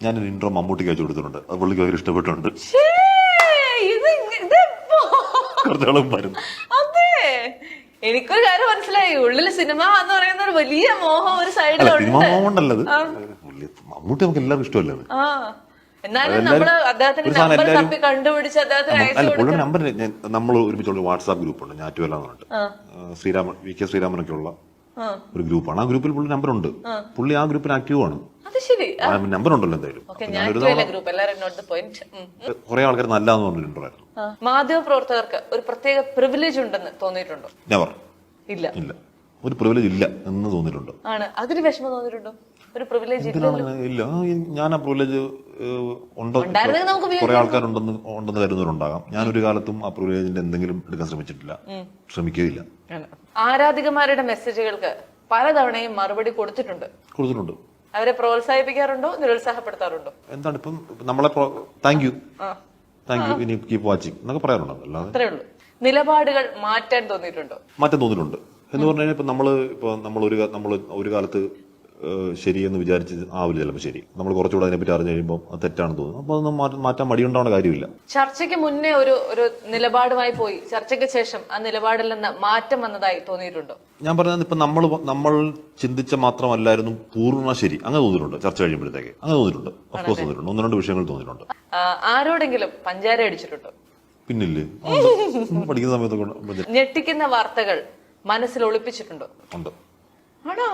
ഞാനൊരു ഇൻട്രോ മമ്മൂട്ടിക്ക് അയച്ചു കൊടുത്തിട്ടുണ്ട്. അത് പുള്ളിക്ക് ഭയങ്കര ഇഷ്ടപ്പെട്ടിട്ടുണ്ട്. കുറച്ചോളം വരും. അതെ, എനിക്കൊരു കാര്യം മനസ്സിലായി. ഉള്ളിൽ സിനിമ എന്ന് പറയുന്ന ഒരു വലിയ മോഹം ഒരു സൈഡിലുണ്ട്. സിനിമ മോഹം കൊണ്ടല്ലത്, മമ്മൂട്ടി നമുക്ക് എല്ലാവർക്കും ഇഷ്ടമല്ലേ. എന്നാലും നമ്മള് അദ്ദേഹത്തിന്റെ നമ്പർ തപ്പി കണ്ടുപിടിച്ച് അദ്ദേഹത്തിന് അയച്ചു കൊടുക്കണം. നമ്പർ നമ്മൾ ഒരുമിച്ചുള്ള വാട്സാപ്പ് ഗ്രൂപ്പുണ്ട്, ഞാറ്റുവല്ല എന്ന് പറഞ്ഞിട്ട് വി കെ ശ്രീരാമനൊക്കെ ഉള്ള ഒരു ഗ്രൂപ്പാണ്. ആ ഗ്രൂപ്പിൽ പുള്ളി നമ്പർ ഉണ്ട്. പുള്ളി ആ ഗ്രൂപ്പിൽ ആക്റ്റീവ് ആണ്. നമ്പർ ഉണ്ടല്ലോ എന്തായാലും. കുറെ ആൾക്കാർ നല്ലതെന്ന് പറഞ്ഞിട്ടുണ്ടായിരുന്നു. മാധ്യമ പ്രവർത്തകർക്ക് ഒരു പ്രത്യേക പ്രിവിലേജ് ഉണ്ടെന്ന് തോന്നിയിട്ടുണ്ടോ? നെവർ. ഇല്ല, ഒരു പ്രിവിലേജ് ഇല്ല എന്ന് തോന്നിയിട്ടുണ്ട്. ആണ് അതിന് വിഷമം തോന്നിയിട്ടുണ്ടോ? ഒരു പ്രിവിലേജ് ഇല്ല. ഞാൻ ആ പ്രിവിലേജ് ഉണ്ടോ, കുറെ ആൾക്കാരുണ്ടെന്ന് കരുതുന്നവരുണ്ടാകാം. ഞാനൊരു കാലത്തും ആ പ്രിവിലേജിന്റെ എന്തെങ്കിലും എടുക്കാൻ ശ്രമിച്ചിട്ടില്ല, ശ്രമിക്കുകയില്ല. ആരാധികമാരുടെ മെസ്സേജുകൾക്ക് പലതവണയും മറുപടി കൊടുത്തിട്ടുണ്ട്. അവരെ പ്രോത്സാഹിപ്പിക്കാറുണ്ടോ, നിരുത്സാഹപ്പെടുത്താറുണ്ടോ? എന്താണ് ഇപ്പം നമ്മളെ താങ്ക് യു ഇനി കീപ് വാച്ചിങ് എന്നൊക്കെ പറയാറുണ്ടോ? അല്ലാതെ അത്രേ ഉള്ളൂ. നിലപാടുകൾ മാറ്റാൻ തോന്നിയിട്ടുണ്ടോ? മാറ്റാൻ തോന്നിയിട്ടുണ്ട് എന്ന് പറഞ്ഞു കഴിഞ്ഞാൽ നമ്മൾ ഒരു കാലത്ത് ശരിയെന്ന് വിചാരിച്ച് ആവില്ല ചിലപ്പോൾ ശരി. നമ്മൾ കുറച്ചുകൂടെ അതിനെപ്പറ്റി അറിഞ്ഞു കഴിയുമ്പോൾ അത് തെറ്റാണെന്ന് തോന്നുന്നു. അപ്പൊ അതൊന്നും മാറ്റാൻ മടിയുണ്ടാവേണ്ട കാര്യമില്ല. ചർച്ചയ്ക്ക് മുന്നേ ഒരു നിലപാടുമായി പോയി, ചർച്ചയ്ക്ക് ശേഷം ആ നിലപാടിൽ നിന്ന് മാറ്റം വന്നതായി തോന്നിയിട്ടുണ്ടോ? ഞാൻ പറഞ്ഞത് ഇപ്പൊ നമ്മൾ ചിന്തിച്ച മാത്രമല്ലായിരുന്നു പൂർണ്ണ ശരി, അങ്ങനെ തോന്നിയിട്ടുണ്ട്. ചർച്ച കഴിയുമ്പോഴത്തേക്ക് അങ്ങനെ തോന്നിയിട്ടുണ്ട്. ഓഫ്കോഴ്സ് തോന്നിയിട്ടുണ്ട്. 1-2 വിഷയങ്ങൾ തോന്നിയിട്ടുണ്ട്. ആരോടെങ്കിലും പഞ്ചാര അടിച്ചിട്ടുണ്ടോ? പിന്നില്ലേ, പഠിക്കുന്ന സമയത്ത് ഞെട്ടിക്കുന്ന വാർത്തകൾ മനസ്സിൽ ഒളിപ്പിച്ചിട്ടുണ്ടോ? ഉണ്ട്. ആണോ?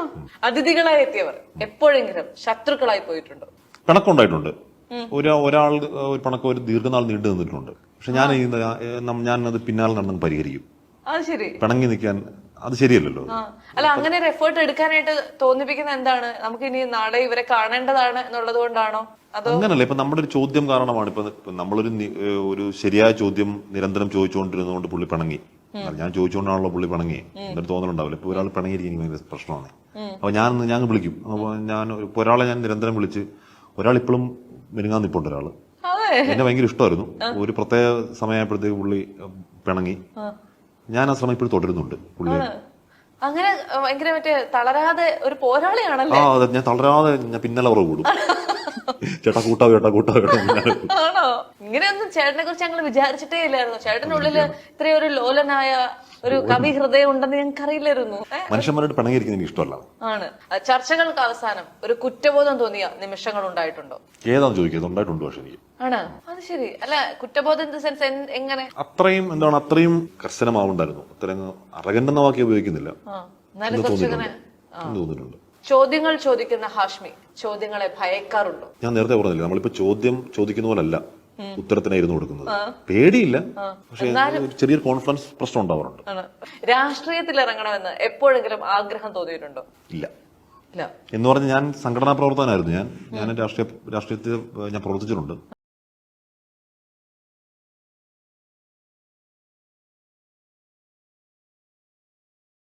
അതിഥികളായി എത്തിയവർ എപ്പോഴെങ്കിലും ശത്രുക്കളായി പോയിട്ടുണ്ടോ? പിണക്കമുണ്ടായിട്ടുണ്ട്. ഒരാൾ ഒരു പിണക്കം ഒരു ദീർഘനാൾ നീണ്ടു നിന്നിട്ടുണ്ട്. പക്ഷെ ഞാൻ അത് പിന്നാലെ നടന്ന് പരിഹരിക്കും. അത് ശരി. പിണങ്ങി നിൽക്കാൻ അത് ശരിയല്ലല്ലോ. അല്ല, അങ്ങനെ ഒരു എഫേർട്ട് എടുക്കാനായിട്ട് തോന്നിപ്പിക്കുന്ന എന്താണ്? നമുക്ക് ഇനി നാളെ ഇവരെ കാണേണ്ടതാണ് എന്നുള്ളത് കൊണ്ടാണോ? അതോ അങ്ങനല്ല. ഇപ്പൊ നമ്മുടെ ഒരു ചോദ്യം കാരണമാണ്. ഇപ്പൊ നമ്മളൊരു ശരിയായ ചോദ്യം നിരന്തരം ചോദിച്ചുകൊണ്ടിരുന്നതുകൊണ്ട് പുള്ളി പിണങ്ങി. ഞാൻ ചോദിച്ചുകൊണ്ടാണല്ലോ പുള്ളി പിണങ്ങി. എന്നൊരു തോന്നലുണ്ടാവില്ല. ഇപ്പൊ ഒരാൾ പിണങ്ങിയിരിക്കും, എനിക്ക് ഭയങ്കര പ്രശ്നമാണ്. അപ്പൊ ഞാൻ വിളിക്കും. അപ്പൊ ഇപ്പൊ ഒരാളെ ഞാൻ നിരന്തരം വിളിച്ച്, ഒരാൾ ഇപ്പോഴും മെരുങ്ങാൻ നിപ്പുണ്ട്. ഒരാള് എന്നെ ഭയങ്കര ഇഷ്ടമായിരുന്നു. ഒരു പ്രത്യേക സമയമായപ്പോഴത്തേക്ക് പുള്ളി പിണങ്ങി. ഞാൻ ആ ശ്രമം ഇപ്പോഴും തുടരുന്നുണ്ട്. പുള്ളി അങ്ങനെ ഭയങ്കര തളരാതെ ഒരു പോരാളിയാണല്ലേ? അതെ, ഞാൻ തളരാതെ ഞാൻ പിന്നാലെ ഉറവ് കൂടും. ചേട്ടാ കൂട്ടാ. ആണോ? ഇങ്ങനെയൊന്നും ചേട്ടനെ കുറിച്ച് ഞങ്ങൾ വിചാരിച്ചിട്ടേ ഇല്ലായിരുന്നു. ചേട്ടന്റെ ഉള്ളില് ഇത്രയും ഒരു ലോലനായ ഒരു കവി ഹൃദയം ഉണ്ടെന്ന് ഞങ്ങൾക്ക് അറിയില്ലായിരുന്നു. മനുഷ്യന്മാരോട് പിണങ്ങിയിരിക്കുന്നത് എനിക്ക് ഇഷ്ടമല്ല. ആണ്. ചർച്ചകൾക്ക് അവസാനം ഒരു കുറ്റബോധം തോന്നിയ നിമിഷങ്ങൾ ഉണ്ടായിട്ടുണ്ടോ? ഏതാന്ന് ചോദിക്കുന്നത് ഉണ്ടായിട്ടുണ്ട്. പക്ഷെ എനിക്ക് ആണ്. അത് ശരി. അല്ല, കുറ്റബോധം ഇൻ ദ സെൻസ് എങ്ങനെ? അത്രയും കർശനമാവുണ്ടായിരുന്നു. അത്രയും അറഗന്റ് എന്ന വാക്ക് ഉപയോഗിക്കുന്നില്ല. തോന്നിയിട്ടുണ്ട്. ചോദ്യങ്ങൾ ചോദിക്കുന്ന ഹാഷ്മി ചോദ്യങ്ങളെ ഭയക്കാറുണ്ടോ? ഞാൻ നേരത്തെ പറഞ്ഞില്ല, നമ്മളിപ്പോ ചോദ്യം ചോദിക്കുന്ന പോലല്ല ഉത്തരത്തിനായിരുന്നു കൊടുക്കുന്നത്. പേടിയില്ല, പക്ഷെ ചെറിയൊരു കോൺഫിഡൻസ് പ്രശ്നം ഉണ്ടാവാറുണ്ട്. രാഷ്ട്രീയത്തിൽ ഇറങ്ങണമെന്ന് എപ്പോഴെങ്കിലും ആഗ്രഹം തോന്നിയിട്ടുണ്ടോ? ഇല്ല. എന്ന് പറഞ്ഞ് ഞാൻ സംഘടനാ പ്രവർത്തകനായിരുന്നു. ഞാൻ രാഷ്ട്രീയത്തിൽ ഞാൻ പ്രവർത്തിച്ചിട്ടുണ്ട്.